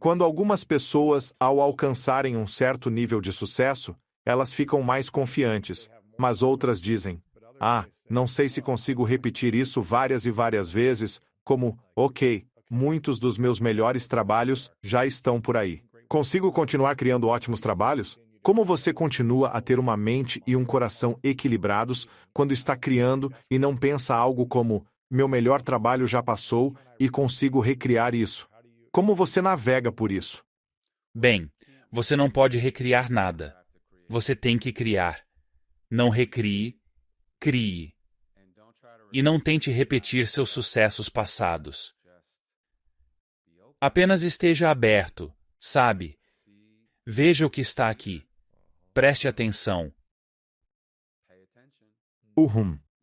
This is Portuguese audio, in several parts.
Quando algumas pessoas, ao alcançarem um certo nível de sucesso, elas ficam mais confiantes, mas outras dizem: "Ah, não sei se consigo repetir isso várias e várias vezes", como: "Ok, muitos dos meus melhores trabalhos já estão por aí. Consigo continuar criando ótimos trabalhos?" Como você continua a ter uma mente e um coração equilibrados quando está criando e não pensa algo como: "Meu melhor trabalho já passou e consigo recriar isso"? Como você navega por isso? Bem, você não pode recriar nada. Você tem que criar. Não recrie, crie. E não tente repetir seus sucessos passados. Apenas esteja aberto, sabe? Veja o que está aqui. Preste atenção.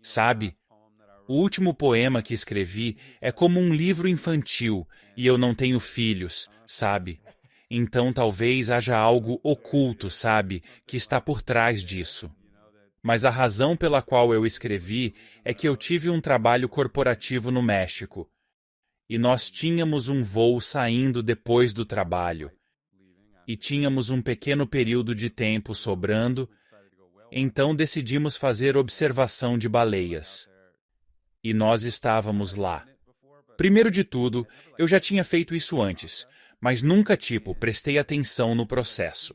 Sabe? O último poema que escrevi é como um livro infantil e eu não tenho filhos, sabe? Então talvez haja algo oculto, sabe, que está por trás disso. Mas a razão pela qual eu escrevi é que eu tive um trabalho corporativo no México. E nós tínhamos um voo saindo depois do trabalho. E tínhamos um pequeno período de tempo sobrando, então decidimos fazer observação de baleias. E nós estávamos lá. Primeiro de tudo, eu já tinha feito isso antes, mas nunca, prestei atenção no processo.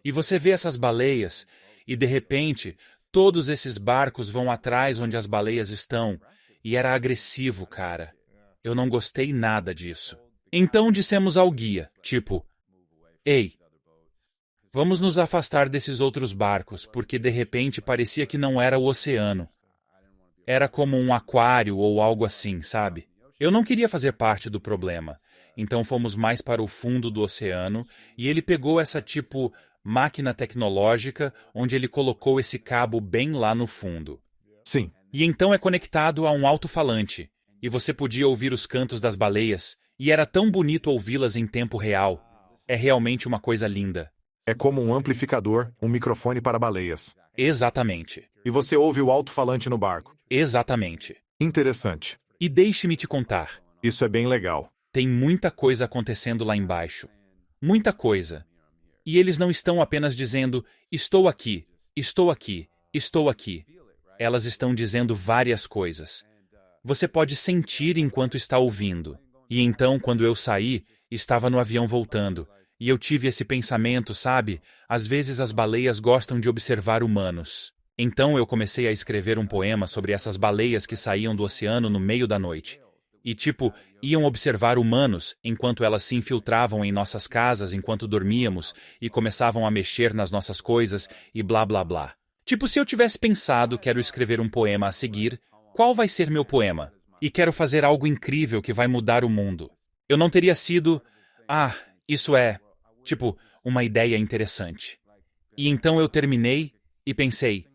E você vê essas baleias, e de repente, todos esses barcos vão atrás onde as baleias estão, e era agressivo, cara. Eu não gostei nada disso. Então dissemos ao guia, "Ei, vamos nos afastar desses outros barcos, porque de repente parecia que não era o oceano. Era como um aquário ou algo assim, sabe? Eu não queria fazer parte do problema. Então fomos mais para o fundo do oceano e ele pegou essa máquina tecnológica onde ele colocou esse cabo bem lá no fundo. Sim. E então é conectado a um alto-falante. E você podia ouvir os cantos das baleias e era tão bonito ouvi-las em tempo real. É realmente uma coisa linda. É como um amplificador, um microfone para baleias. Exatamente. E você ouve o alto-falante no barco. Exatamente. Interessante. E deixe-me te contar. Isso é bem legal. Tem muita coisa acontecendo lá embaixo. Muita coisa. E eles não estão apenas dizendo, estou aqui, estou aqui, estou aqui. Elas estão dizendo várias coisas. Você pode sentir enquanto está ouvindo. E então, quando eu saí, estava no avião voltando. E eu tive esse pensamento, sabe? Às vezes as baleias gostam de observar humanos. Então eu comecei a escrever um poema sobre essas baleias que saíam do oceano no meio da noite. E iam observar humanos enquanto elas se infiltravam em nossas casas enquanto dormíamos e começavam a mexer nas nossas coisas e blá blá blá. Se eu tivesse pensado, quero escrever um poema a seguir, qual vai ser meu poema? E quero fazer algo incrível que vai mudar o mundo. Eu não teria sido, isso é, uma ideia interessante. E então eu terminei e pensei,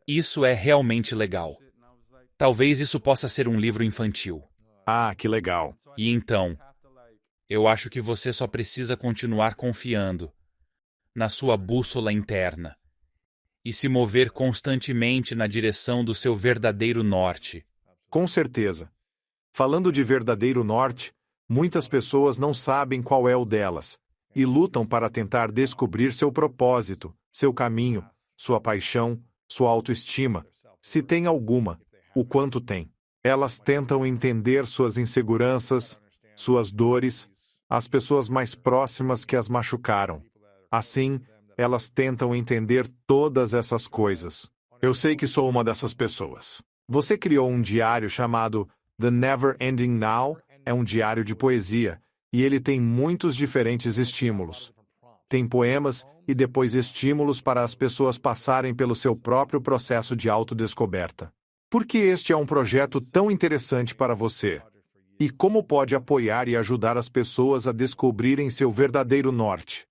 isso é realmente legal. Talvez isso possa ser um livro infantil. Ah, que legal. E então, eu acho que você só precisa continuar confiando na sua bússola interna e se mover constantemente na direção do seu verdadeiro norte. Com certeza. Falando de verdadeiro norte, muitas pessoas não sabem qual é o delas e lutam para tentar descobrir seu propósito, seu caminho, sua paixão, sua autoestima, se tem alguma, o quanto tem. Elas tentam entender suas inseguranças, suas dores, as pessoas mais próximas que as machucaram. Assim, elas tentam entender todas essas coisas. Eu sei que sou uma dessas pessoas. Você criou um diário chamado The Never Ending Now, é um diário de poesia, e ele tem muitos diferentes estímulos. Tem poemas e depois estímulos para as pessoas passarem pelo seu próprio processo de autodescoberta. Por que este é um projeto tão interessante para você? E como pode apoiar e ajudar as pessoas a descobrirem seu verdadeiro norte?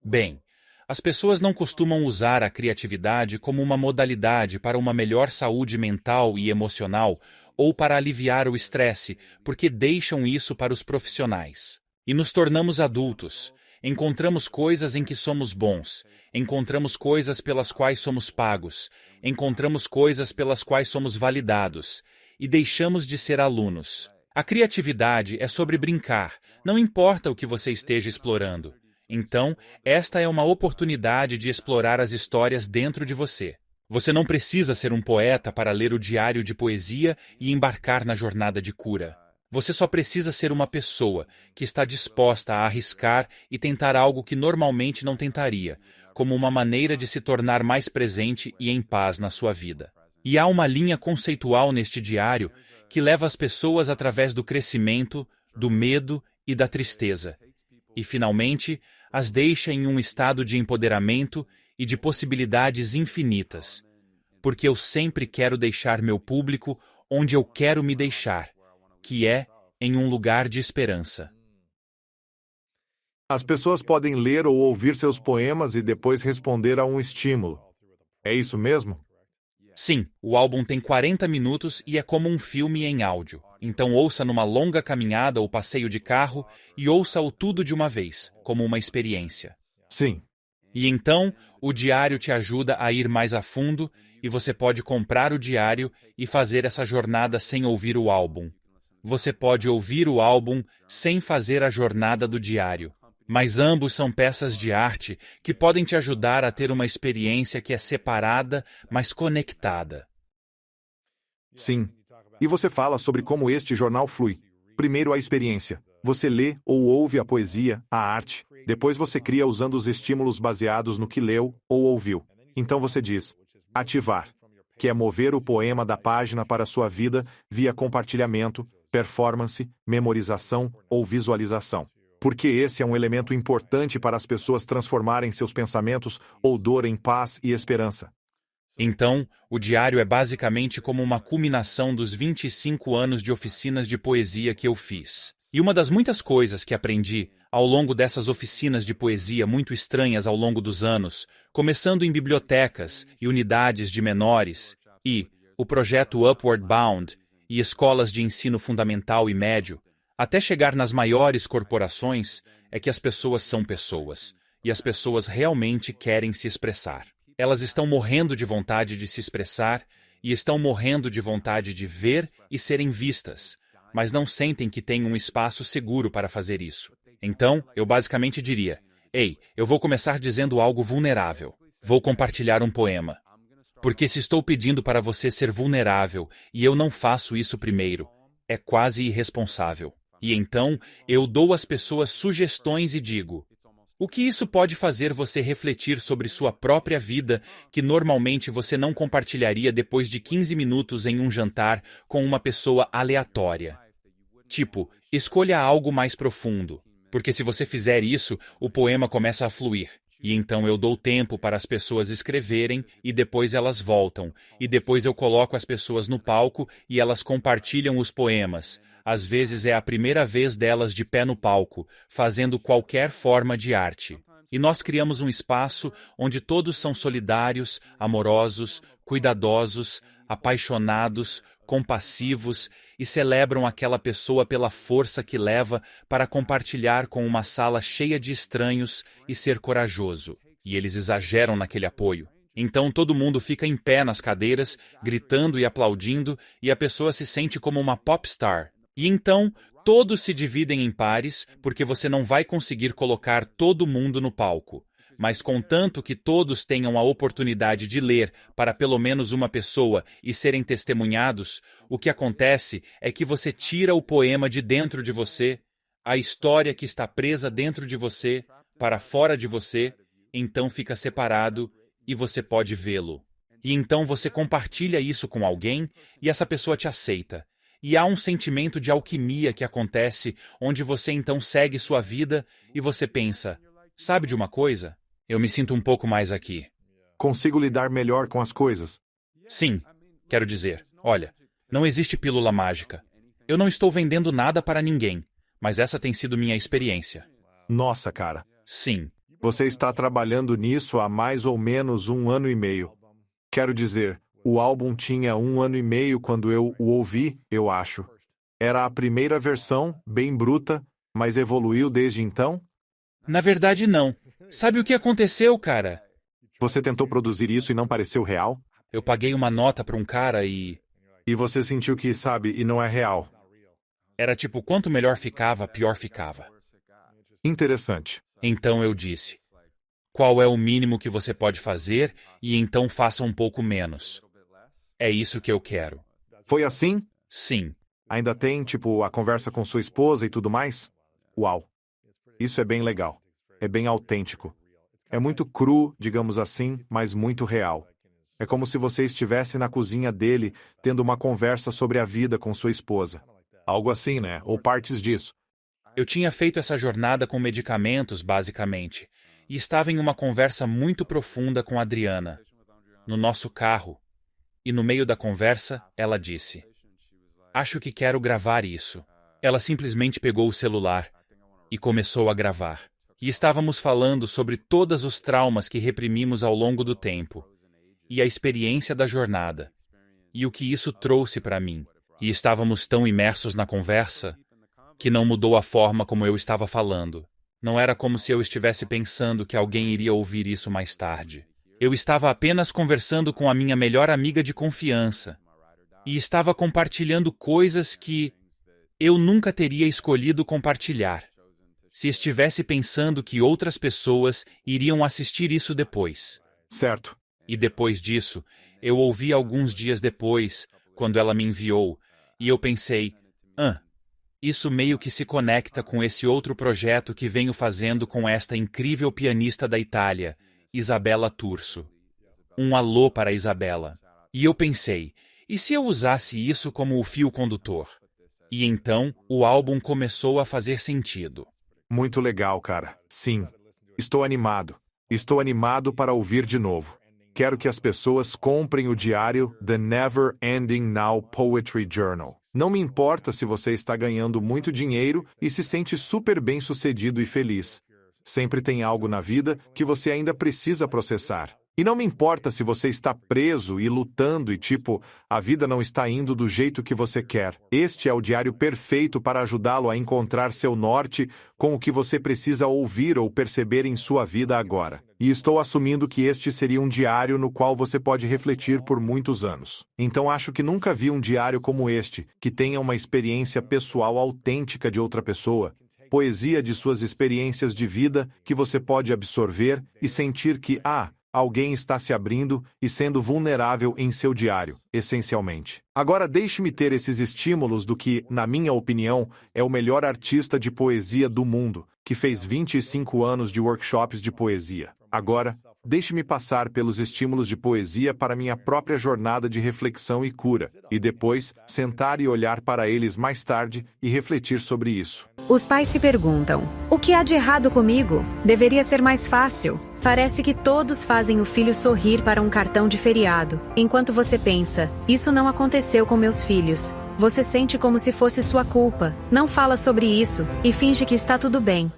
Bem, as pessoas não costumam usar a criatividade como uma modalidade para uma melhor saúde mental e emocional ou para aliviar o estresse, porque deixam isso para os profissionais. E nos tornamos adultos. Encontramos coisas em que somos bons, encontramos coisas pelas quais somos pagos, encontramos coisas pelas quais somos validados, e deixamos de ser alunos. A criatividade é sobre brincar, não importa o que você esteja explorando. Então, esta é uma oportunidade de explorar as histórias dentro de você. Você não precisa ser um poeta para ler o diário de poesia e embarcar na jornada de cura. Você só precisa ser uma pessoa que está disposta a arriscar e tentar algo que normalmente não tentaria, como uma maneira de se tornar mais presente e em paz na sua vida. E há uma linha conceitual neste diário que leva as pessoas através do crescimento, do medo e da tristeza. E, finalmente, as deixa em um estado de empoderamento e de possibilidades infinitas. Porque eu sempre quero deixar meu público onde eu quero me deixar, que é em um lugar de esperança. As pessoas podem ler ou ouvir seus poemas e depois responder a um estímulo. É isso mesmo? Sim, o álbum tem 40 minutos e é como um filme em áudio. Então ouça numa longa caminhada ou passeio de carro e ouça-o tudo de uma vez, como uma experiência. Sim. E então, o diário te ajuda a ir mais a fundo e você pode comprar o diário e fazer essa jornada sem ouvir o álbum. Você pode ouvir o álbum sem fazer a jornada do diário. Mas ambos são peças de arte que podem te ajudar a ter uma experiência que é separada, mas conectada. Sim. E você fala sobre como este jornal flui. Primeiro a experiência. Você lê ou ouve a poesia, a arte. Depois você cria usando os estímulos baseados no que leu ou ouviu. Então você diz: ativar, que é mover o poema da página para a sua vida via compartilhamento, performance, memorização ou visualização. Porque esse é um elemento importante para as pessoas transformarem seus pensamentos ou dor em paz e esperança. Então, o diário é basicamente como uma culminação dos 25 anos de oficinas de poesia que eu fiz. E uma das muitas coisas que aprendi ao longo dessas oficinas de poesia muito estranhas ao longo dos anos, começando em bibliotecas e unidades de menores, e o projeto Upward Bound e escolas de ensino fundamental e médio, até chegar nas maiores corporações, é que as pessoas são pessoas, e as pessoas realmente querem se expressar. Elas estão morrendo de vontade de se expressar e estão morrendo de vontade de ver e serem vistas, mas não sentem que têm um espaço seguro para fazer isso. Então, eu basicamente diria: ei, eu vou começar dizendo algo vulnerável. Vou compartilhar um poema. Porque se estou pedindo para você ser vulnerável e eu não faço isso primeiro, é quase irresponsável. E então, eu dou às pessoas sugestões e digo: o que isso pode fazer você refletir sobre sua própria vida, que normalmente você não compartilharia depois de 15 minutos em um jantar com uma pessoa aleatória? Tipo, escolha algo mais profundo, porque se você fizer isso, o poema começa a fluir. E então eu dou tempo para as pessoas escreverem e depois elas voltam. E depois eu coloco as pessoas no palco e elas compartilham os poemas. Às vezes é a primeira vez delas de pé no palco, fazendo qualquer forma de arte. E nós criamos um espaço onde todos são solidários, amorosos, cuidadosos, apaixonados, compassivos e celebram aquela pessoa pela força que leva para compartilhar com uma sala cheia de estranhos e ser corajoso. E eles exageram naquele apoio. Então todo mundo fica em pé nas cadeiras, gritando e aplaudindo, e a pessoa se sente como uma popstar. E então, todos se dividem em pares, porque você não vai conseguir colocar todo mundo no palco. Mas contanto que todos tenham a oportunidade de ler para pelo menos uma pessoa e serem testemunhados, o que acontece é que você tira o poema de dentro de você, a história que está presa dentro de você, para fora de você, então fica separado e você pode vê-lo. E então você compartilha isso com alguém e essa pessoa te aceita. E há um sentimento de alquimia que acontece, onde você então segue sua vida e você pensa: sabe de uma coisa? Eu me sinto um pouco mais aqui. Consigo lidar melhor com as coisas. Sim, quero dizer, olha, não existe pílula mágica. Eu não estou vendendo nada para ninguém, mas essa tem sido minha experiência. Nossa, cara. Sim, Você está trabalhando nisso há mais ou menos 1 ano e meio. Quero dizer, o álbum tinha 1 ano e meio quando eu o ouvi, eu acho. Era a primeira versão, bem bruta, mas evoluiu desde então? na verdade não. Sabe o que aconteceu, cara? Você tentou produzir isso e não pareceu real? Eu paguei uma nota para um cara e... E você sentiu que, sabe, e não é real. Era tipo, quanto melhor ficava, pior ficava. Interessante. Então eu disse, qual é o mínimo que você pode fazer e então faça um pouco menos. É isso que eu quero. Foi assim? Sim. Ainda tem, tipo, a conversa com sua esposa e tudo mais? Uau. Isso é bem legal. É bem autêntico. É muito cru, digamos assim, mas muito real. É como se você estivesse na cozinha dele, tendo uma conversa sobre a vida com sua esposa. Algo assim, né? Ou partes disso. Eu tinha feito essa jornada com medicamentos, basicamente, e estava em uma conversa muito profunda com Adriana, no nosso carro, e no meio da conversa, ela disse, acho que quero gravar isso. Ela simplesmente pegou o celular e começou a gravar. E estávamos falando sobre todos os traumas que reprimimos ao longo do tempo, e a experiência da jornada, e o que isso trouxe para mim. E estávamos tão imersos na conversa que não mudou a forma como eu estava falando. Não era como se eu estivesse pensando que alguém iria ouvir isso mais tarde. Eu estava apenas conversando com a minha melhor amiga de confiança, e estava compartilhando coisas que eu nunca teria escolhido compartilhar, se estivesse pensando que outras pessoas iriam assistir isso depois. Certo. E depois disso, eu ouvi alguns dias depois, quando ela me enviou, e eu pensei, isso meio que se conecta com esse outro projeto que venho fazendo com esta incrível pianista da Itália, Isabella Turso. Um alô para Isabella. E eu pensei, e se eu usasse isso como o fio condutor? E então, o álbum começou a fazer sentido. Muito legal, cara. Sim. Estou animado. Estou animado para ouvir de novo. Quero que as pessoas comprem o diário The Never Ending Now Poetry Journal. Não me importa se você está ganhando muito dinheiro e se sente super bem-sucedido e feliz. Sempre tem algo na vida que você ainda precisa processar. E não me importa se você está preso e lutando e tipo, a vida não está indo do jeito que você quer. Este é o diário perfeito para ajudá-lo a encontrar seu norte com o que você precisa ouvir ou perceber em sua vida agora. E estou assumindo que este seria um diário no qual você pode refletir por muitos anos. Então acho que nunca vi um diário como este, que tenha uma experiência pessoal autêntica de outra pessoa, poesia de suas experiências de vida que você pode absorver e sentir que, alguém está se abrindo e sendo vulnerável em seu diário, essencialmente. Agora deixe-me ter esses estímulos do que, na minha opinião, é o melhor artista de poesia do mundo, que fez 25 anos de workshops de poesia. Agora, deixe-me passar pelos estímulos de poesia para minha própria jornada de reflexão e cura, e depois, sentar e olhar para eles mais tarde e refletir sobre isso. Os pais se perguntam, o que há de errado comigo? Deveria ser mais fácil. Parece que todos fazem o filho sorrir para um cartão de feriado, enquanto você pensa, isso não aconteceu com meus filhos. Você sente como se fosse sua culpa, não fala sobre isso, e finge que está tudo bem.